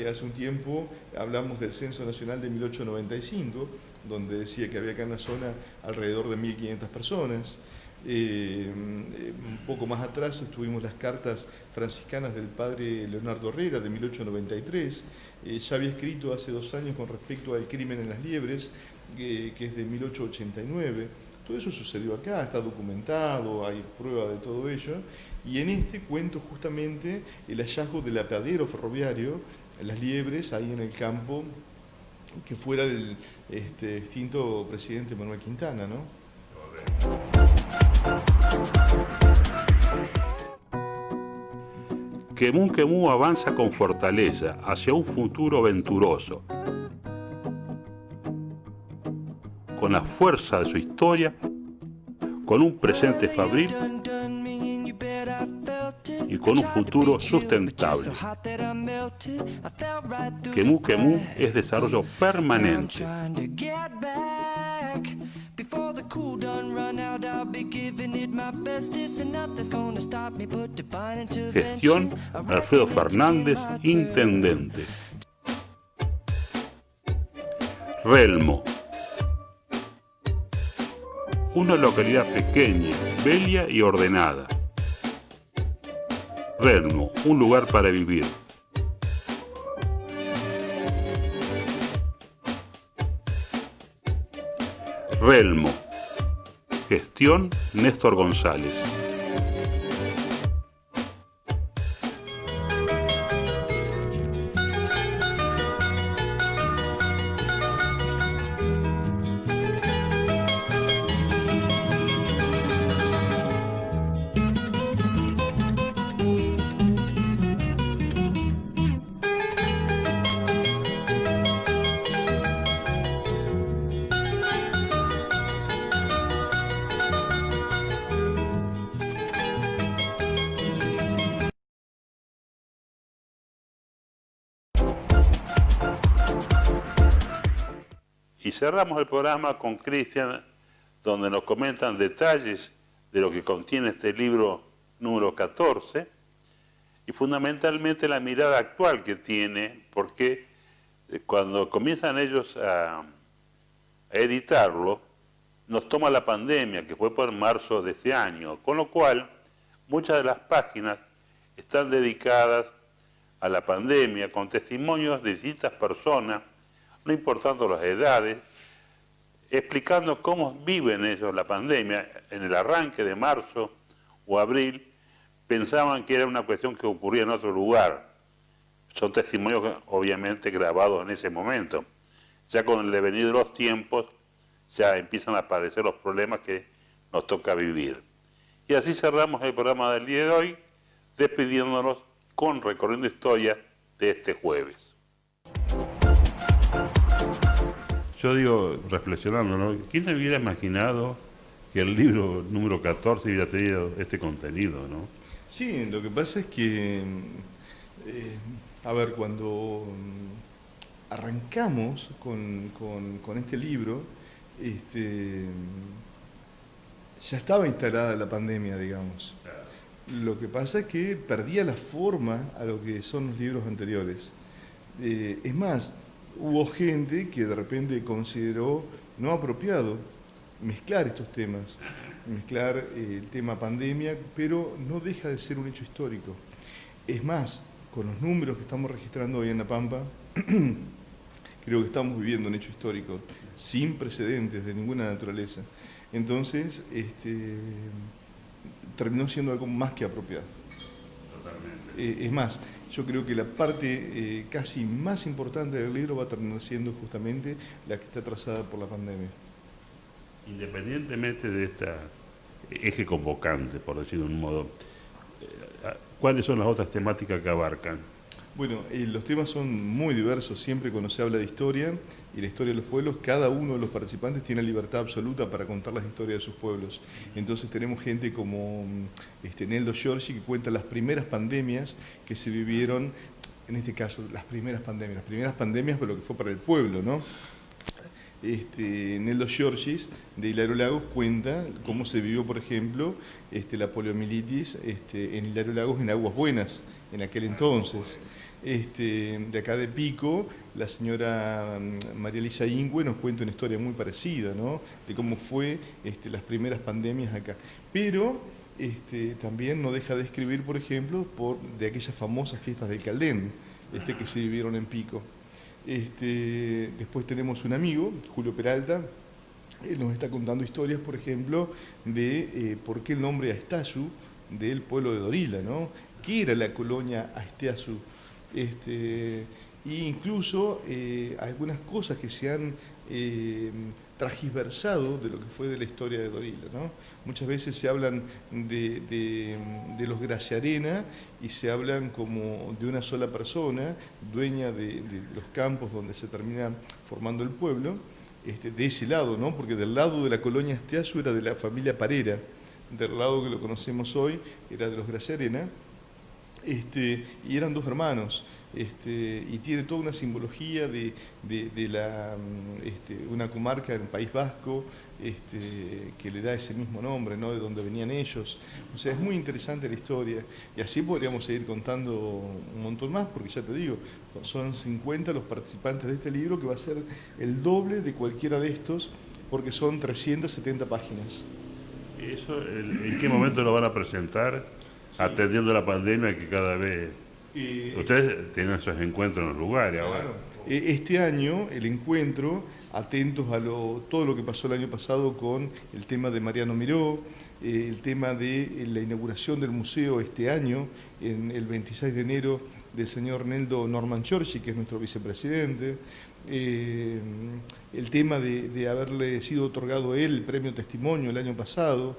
Speaker 7: Hace un tiempo hablamos del Censo Nacional de 1895, donde decía que había acá en la zona alrededor de 1.500 personas. Un poco más atrás estuvimos las cartas franciscanas del padre Leonardo Herrera de 1893. Ya había escrito hace 2 años con respecto al crimen en las Liebres, que es de 1889. Todo eso sucedió acá, está documentado, hay prueba de todo ello. Y en este cuento justamente el hallazgo del apeadero ferroviario las liebres ahí en el campo que fuera del extinto presidente Manuel Quintana, ¿no?
Speaker 1: Quemú Quemú avanza con fortaleza hacia un futuro venturoso. Con la fuerza de su historia, con un presente fabril y con un futuro sustentable. Quemú Quemú es desarrollo permanente. Gestión Alfredo Fernández, intendente. Relmo. Una localidad pequeña, bella y ordenada. Relmo, un lugar para vivir. Relmo. Gestión Néstor González. Y cerramos el programa con Cristian, donde nos comentan detalles de lo que contiene este libro número 14 y fundamentalmente la mirada actual que tiene, porque cuando comienzan ellos a editarlo, nos toma la pandemia, que fue por marzo de este año, con lo cual muchas de las páginas están dedicadas a la pandemia, con testimonios de distintas personas, no importando las edades, explicando cómo viven ellos la pandemia. En el arranque de marzo o abril pensaban que era una cuestión que ocurría en otro lugar. Son testimonios obviamente grabados en ese momento. Ya con el devenir de los tiempos ya empiezan a aparecer los problemas que nos toca vivir. Y así cerramos el programa del día de hoy, despidiéndonos con Recorriendo Historia de este jueves. Yo digo, reflexionando, ¿no? ¿Quién hubiera imaginado que el libro número 14 hubiera tenido este contenido, ¿no?
Speaker 7: Sí, lo que pasa es que, a ver, cuando arrancamos con este libro, ya estaba instalada la pandemia, digamos. Lo que pasa es que perdía la forma a lo que son los libros anteriores. Es más, hubo gente que de repente consideró no apropiado mezclar estos temas, mezclar el tema pandemia, pero no deja de ser un hecho histórico. Es más, con los números que estamos registrando hoy en La Pampa, creo que estamos viviendo un hecho histórico sin precedentes de ninguna naturaleza. Entonces, terminó siendo algo más que apropiado. Totalmente. Es más, yo creo que la parte casi más importante del libro va a terminar siendo justamente la que está trazada por la pandemia. Independientemente de este eje convocante, por decirlo de un modo, ¿cuáles son las otras temáticas que abarcan? Bueno, los temas son muy diversos. Siempre cuando se habla de historia y la historia de los pueblos, cada uno de los participantes tiene libertad absoluta para contar las historias de sus pueblos. Entonces tenemos gente como Neldo Giorgi, que cuenta las primeras pandemias que se vivieron, en este caso las primeras pandemias, pero lo que fue para el pueblo, ¿no? Neldo Giorgi de Hilario Lagos cuenta cómo se vivió, por ejemplo, la poliomielitis en Hilario Lagos en Aguas Buenas, en aquel entonces. De acá de Pico, la señora María Elisa Ingüe nos cuenta una historia muy parecida, ¿no? De cómo fue las primeras pandemias acá. Pero también no deja de escribir, por ejemplo, de aquellas famosas fiestas del Caldén, que se vivieron en Pico. Después tenemos un amigo, Julio Peralta. Él nos está contando historias, por ejemplo, de por qué el nombre Astazu del pueblo de Dorila, ¿no? ¿Qué era la colonia Asteazu? e incluso algunas cosas que se han transgiversado de lo que fue de la historia de Dorila, ¿no? Muchas veces se hablan de los Graciarena y se hablan como de una sola persona, dueña de los campos donde se termina formando el pueblo, de ese lado, ¿no? Porque del lado de la colonia Esteazu era de la familia Parera, del lado que lo conocemos hoy era de los Graciarena, y eran dos hermanos. Y tiene toda una simbología de una comarca en el País Vasco que le da ese mismo nombre, ¿no? De donde venían ellos. O sea, es muy interesante la historia y así podríamos seguir contando un montón más, porque ya te digo, son 50 los participantes de este libro, que va a ser el doble de cualquiera de estos, porque son 370 páginas.
Speaker 4: ¿Eso en qué momento lo van a presentar? Sí. Atendiendo la pandemia que cada vez... Ustedes tienen esos encuentros en los lugares ahora.
Speaker 7: Claro. Este año el encuentro, atentos a todo lo que pasó el año pasado con el tema de Mariano Miró, el tema de la inauguración del museo este año, en el 26 de enero, del señor Neldo Norman Giorgi, que es nuestro vicepresidente, el tema de haberle sido otorgado a él el premio Testimonio el año pasado,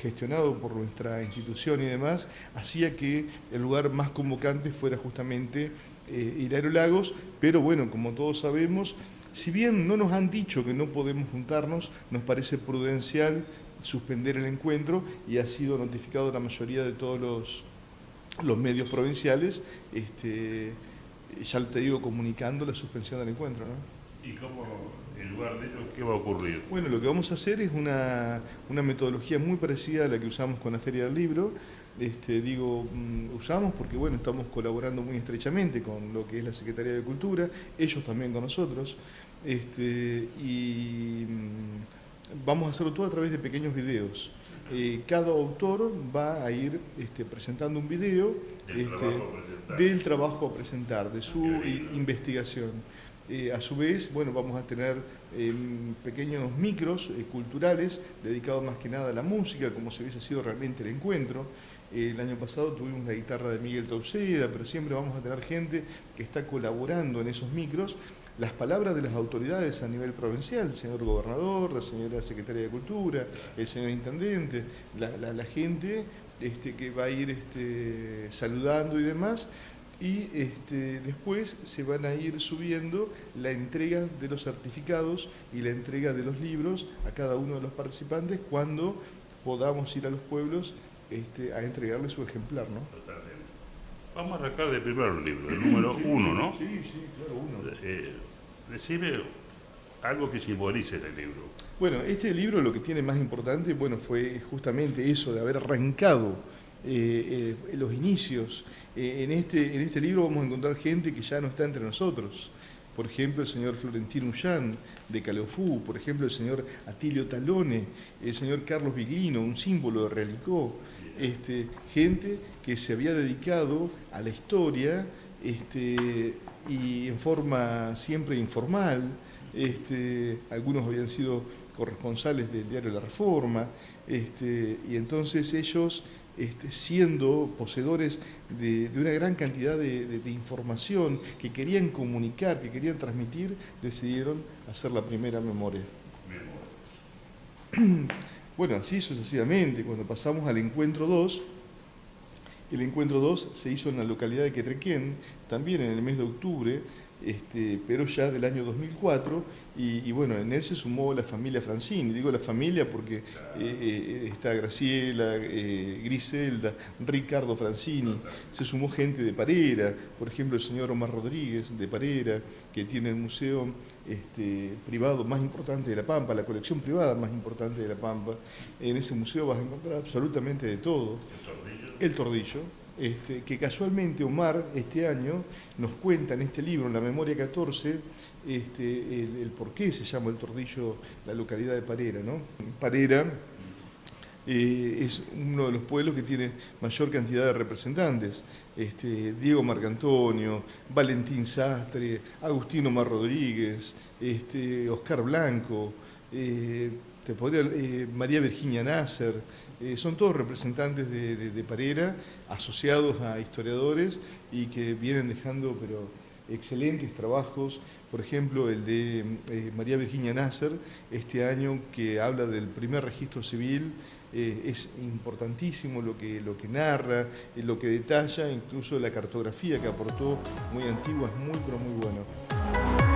Speaker 7: gestionado por nuestra institución y demás, hacía que el lugar más convocante fuera justamente Hilario Lagos, pero bueno, como todos sabemos, si bien no nos han dicho que no podemos juntarnos, nos parece prudencial suspender el encuentro y ha sido notificado la mayoría de todos los medios provinciales, ya te digo, comunicando la suspensión del encuentro, ¿no?
Speaker 4: ¿Y cómo, en lugar de ello, qué va a ocurrir?
Speaker 7: Bueno, lo que vamos a hacer es una metodología muy parecida a la que usamos con la Feria del Libro. Usamos porque, bueno, estamos colaborando muy estrechamente con lo que es la Secretaría de Cultura, ellos también con nosotros, y vamos a hacerlo todo a través de pequeños videos. Cada autor va a ir presentando un video del trabajo a presentar, de su investigación. A su vez, bueno, vamos a tener pequeños micros culturales dedicados más que nada a la música, como si hubiese sido realmente el encuentro. El año pasado tuvimos la guitarra de Miguel Tauceda, pero siempre vamos a tener gente que está colaborando en esos micros. Las palabras de las autoridades a nivel provincial, el señor gobernador, la señora secretaria de Cultura, el señor intendente, la gente que va a ir saludando y demás. Y después se van a ir subiendo la entrega de los certificados y la entrega de los libros a cada uno de los participantes cuando podamos ir a los pueblos a entregarle su ejemplar, ¿no?
Speaker 4: Totalmente. Vamos a arrancar del primer libro, el número 1, ¿no?
Speaker 7: Sí, claro, 1.
Speaker 4: Decime algo que simbolice el libro.
Speaker 7: Bueno, este libro lo que tiene más importante, bueno, fue justamente eso de haber arrancado los inicios. En este libro vamos a encontrar gente que ya no está entre nosotros. Por ejemplo, el señor Florentino Ullán, de Caleofú, por ejemplo, el señor Atilio Talone, el señor Carlos Viglino, un símbolo de Realicó, gente que se había dedicado a la historia y en forma siempre informal. Algunos habían sido corresponsales del diario La Reforma, y entonces ellos, siendo poseedores de una gran cantidad de información que querían comunicar, que querían transmitir, decidieron hacer la primera memoria. Bueno, así sucesivamente, cuando pasamos al encuentro 2, el encuentro 2 se hizo en la localidad de Quetrequén, también en el mes de octubre, pero ya del año 2004, y bueno, en él se sumó la familia Francini. Digo la familia porque está Graciela, Griselda, Ricardo Francini, se sumó gente de Parera, por ejemplo el señor Omar Rodríguez de Parera, que tiene el museo privado más importante de La Pampa, la colección privada más importante de La Pampa. En ese museo vas a encontrar absolutamente de todo. El Tordillo. Que casualmente Omar este año nos cuenta en este libro, en la Memoria 14, el por qué se llama El Tordillo la localidad de Parera, ¿no? Parera es uno de los pueblos que tiene mayor cantidad de representantes. Diego Marcantonio, Valentín Sastre, Agustino Omar Rodríguez, Oscar Blanco, María Virginia Nasser, son todos representantes de Parera, asociados a historiadores y que vienen dejando excelentes trabajos. Por ejemplo, el de María Virginia Nasser, este año, que habla del primer registro civil. Es importantísimo lo que narra, lo que detalla, incluso la cartografía que aportó, muy antigua, es muy pero muy bueno.